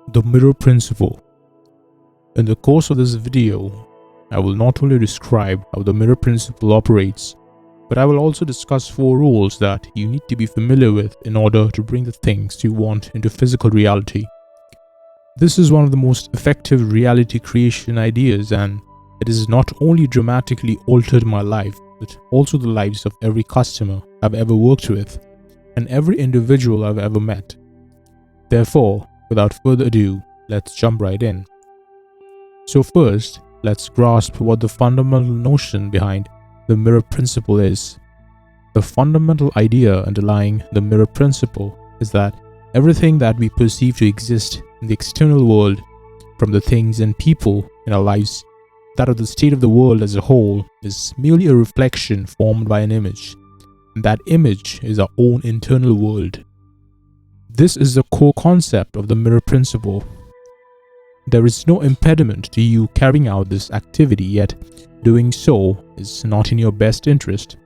The mirror principle. In the course of this video, I will not only describe how the mirror principle operates, but I will also discuss 4 rules that you need to be familiar with in order to bring the things you want into physical reality. This is one of the most effective reality creation ideas, and it has not only dramatically altered my life, but also the lives of every customer I've ever worked with and every individual I've ever met. Therefore, without further ado, let's jump right in. So first, let's grasp what the fundamental notion behind the mirror principle is. The fundamental idea underlying the mirror principle is that everything that we perceive to exist in the external world, from the things and people in our lives, that of the state of the world as a whole, is merely a reflection formed by an image, and that image is our own internal world. This is the core concept of the mirror principle. There is no impediment to you carrying out this activity, yet doing so is not in your best interest.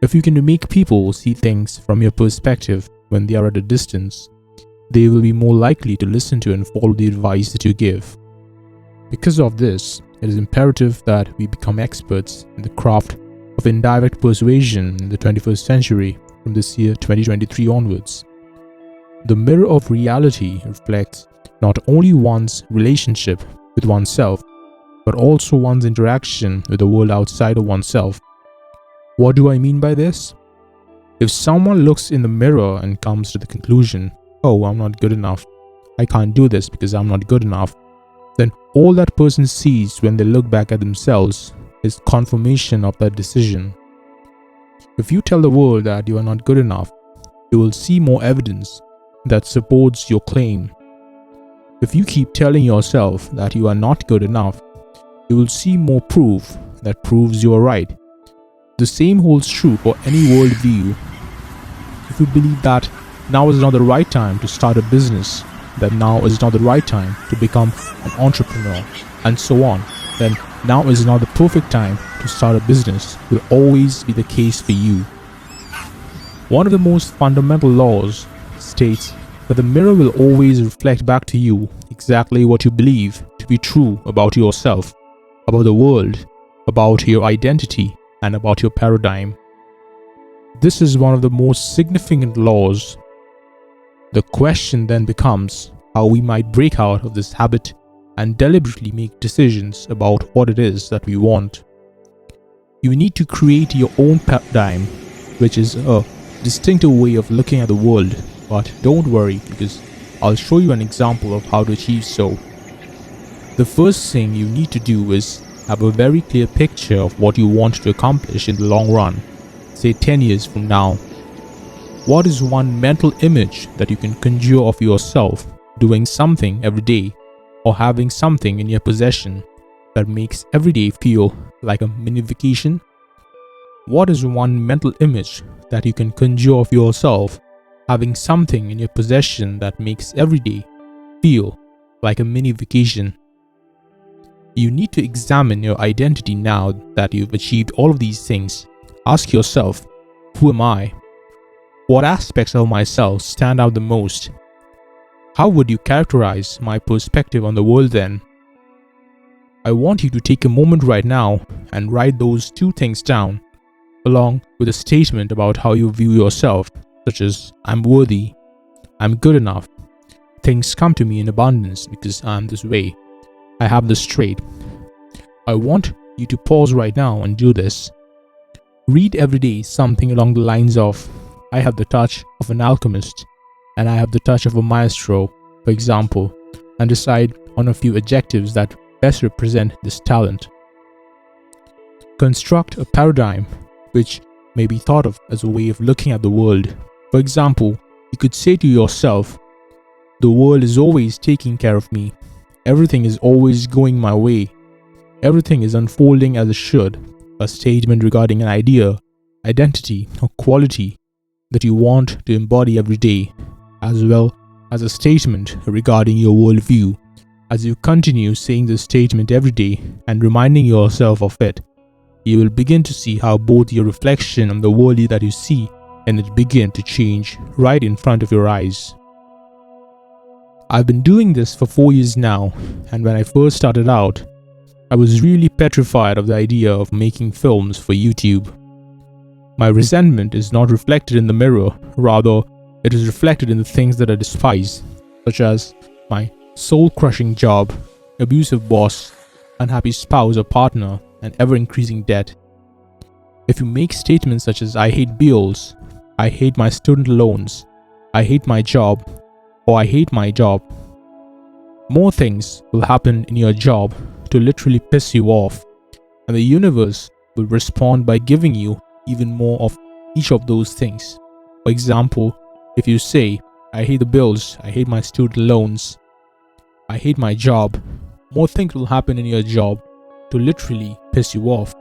If you can make people see things from your perspective when they are at a distance, they will be more likely to listen to and follow the advice that you give. Because of this, it is imperative that we become experts in the craft of indirect persuasion in the 21st century from this year 2023 onwards. The mirror of reality reflects not only one's relationship with oneself, but also one's interaction with the world outside of oneself. What do I mean by this? If someone looks in the mirror and comes to the conclusion, "Oh, I'm not good enough. I can't do this because I'm not good enough," then all that person sees when they look back at themselves is confirmation of that decision. If you tell the world that you are not good enough, you will see more evidence that supports your claim. If you keep telling yourself that you are not good enough, you will see more proof that proves you are right. The same holds true for any worldview. If you believe that now is not the right time to start a business, that now is not the right time to become an entrepreneur, and so on, then now is not the perfect time to start a business will always be the case for you. One of the most fundamental laws states that the mirror will always reflect back to you exactly what you believe to be true about yourself, about the world, about your identity, and about your paradigm. This is one of the most significant laws. The question then becomes how we might break out of this habit and deliberately make decisions about what it is that we want. You need to create your own paradigm, which is a distinctive way of looking at the world. But don't worry, because I'll show you an example of how to achieve so. The first thing you need to do is have a very clear picture of what you want to accomplish in the long run, say 10 years from now. What is one mental image that you can conjure of yourself doing something every day, or having something in your possession that makes every day feel like a mini vacation? What is one mental image that you can conjure of yourself having something in your possession that makes every day feel like a mini vacation? You need to examine your identity now that you've achieved all of these things. Ask yourself, who am I? What aspects of myself stand out the most? How would you characterize my perspective on the world then? I want you to take a moment right now and write those 2 things down, along with a statement about how you view yourself, such as, "I'm worthy," "I'm good enough," "Things come to me in abundance because I'm this way," "I have this trait." I want you to pause right now and do this. Read every day something along the lines of, "I have the touch of an alchemist," and "I have the touch of a maestro," for example, and decide on a few adjectives that best represent this talent. Construct a paradigm which may be thought of as a way of looking at the world. For example, you could say to yourself, "The world is always taking care of me. Everything is always going my way. Everything is unfolding as it should." A statement regarding an idea, identity, or quality that you want to embody every day, as well as a statement regarding your worldview. As you continue saying this statement every day and reminding yourself of it, you will begin to see how both your reflection and the world that you see and it begin to change right in front of your eyes. I've been doing this for 4 years now, and when I first started out, I was really petrified of the idea of making films for YouTube. My resentment is not reflected in the mirror, rather, it is reflected in the things that I despise, such as my soul-crushing job, abusive boss, unhappy spouse or partner, and ever-increasing debt. If you make statements such as "I hate bills," "I hate my student loans," "I hate my job," or "I hate my job," more things will happen in your job to literally piss you off, and the universe will respond by giving you even more of each of those things. For example, if you say, "I hate the bills, I hate my student loans, I hate my job," more things will happen in your job to literally piss you off.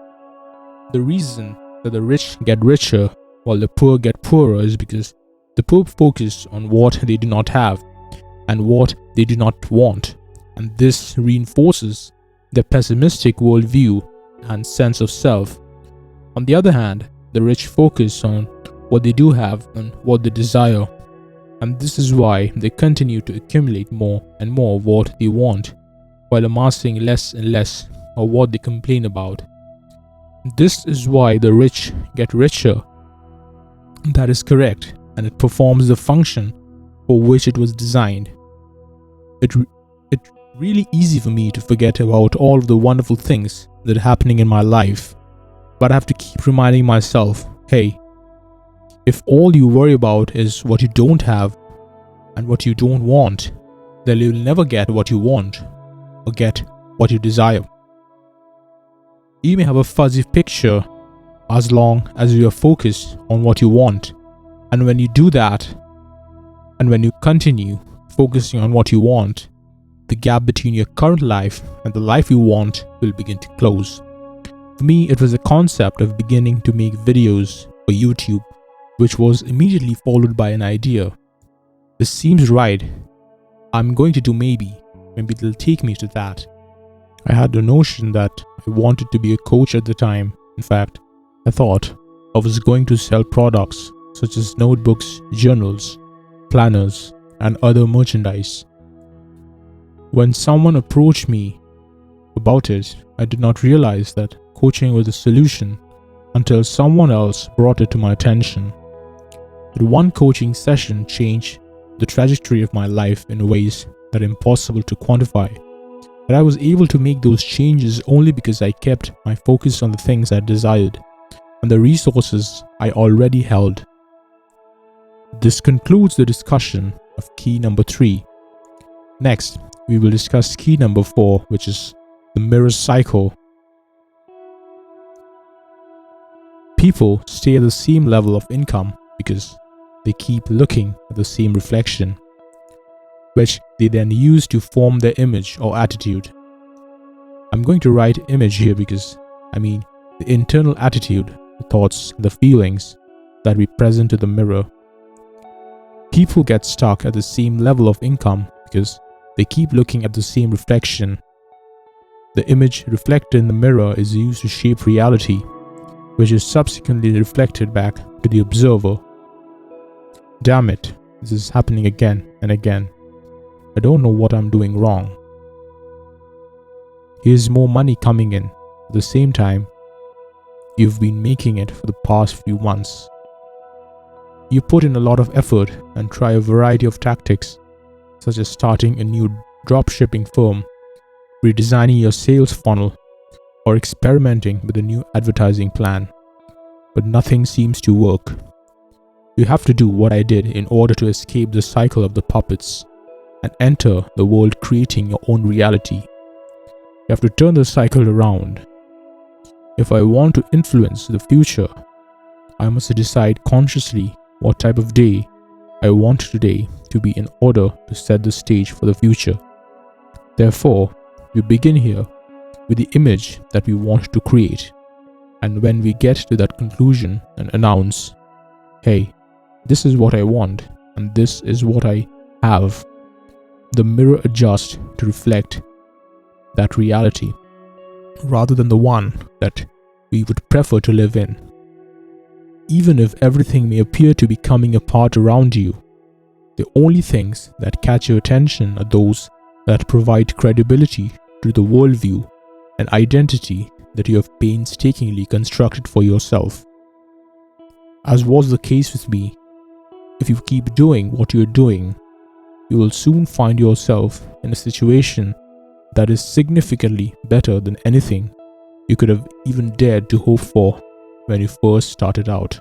The reason that the rich get richer while the poor get poorer is because the poor focus on what they do not have and what they do not want, and this reinforces their pessimistic worldview and sense of self. On the other hand, the rich focus on what they do have and what they desire, and this is why they continue to accumulate more and more of what they want, while amassing less and less of what they complain about. This is why the rich get richer. That is correct, and it performs the function for which it was designed. It's really easy for me to forget about all of the wonderful things that are happening in my life, but I have to keep reminding myself, hey, if all you worry about is what you don't have and what you don't want, then you'll never get what you want or get what you desire. You may have a fuzzy picture as long as you are focused on what you want, and when you do that, and when you continue focusing on what you want, the gap between your current life and the life you want will begin to close. For me, it was a concept of beginning to make videos for YouTube, which was immediately followed by an idea. This seems right. I'm going to do maybe it'll take me to that. I had the notion that I wanted to be a coach at the time. In fact, I thought I was going to sell products such as notebooks, journals, planners, and other merchandise. When someone approached me about it, I did not realize that coaching was the solution until someone else brought it to my attention. But one coaching session changed the trajectory of my life in ways that are impossible to quantify. But I was able to make those changes only because I kept my focus on the things I desired and the resources I already held. This concludes the discussion of key number 3. Next, we will discuss key number 4, which is the mirror cycle. People stay at the same level of income because they keep looking at the same reflection, which they then use to form their image or attitude. I'm going to write image here because I mean the internal attitude, the thoughts, the feelings that we present to the mirror. People get stuck at the same level of income because they keep looking at the same reflection. The image reflected in the mirror is used to shape reality, which is subsequently reflected back to the observer. Damn it, this is happening again and again. I don't know what I'm doing wrong. Here's more money coming in. At the same time, you've been making it for the past few months. You put in a lot of effort and try a variety of tactics, such as starting a new dropshipping firm, redesigning your sales funnel, or experimenting with a new advertising plan. But nothing seems to work. You have to do what I did in order to escape the cycle of the puppets and enter the world creating your own reality. You have to turn the cycle around. If I want to influence the future, I must decide consciously what type of day I want today to be in order to set the stage for the future. Therefore, we begin here with the image that we want to create, and when we get to that conclusion and announce, hey, this is what I want and this is what I have, the mirror adjusts to reflect that reality rather than the one that we would prefer to live in. Even if everything may appear to be coming apart around you, The only things that catch your attention are those that provide credibility to the worldview and identity that you have painstakingly constructed for yourself. As was the case with me, if you keep doing what you're doing, you will soon find yourself in a situation that is significantly better than anything you could have even dared to hope for when you first started out.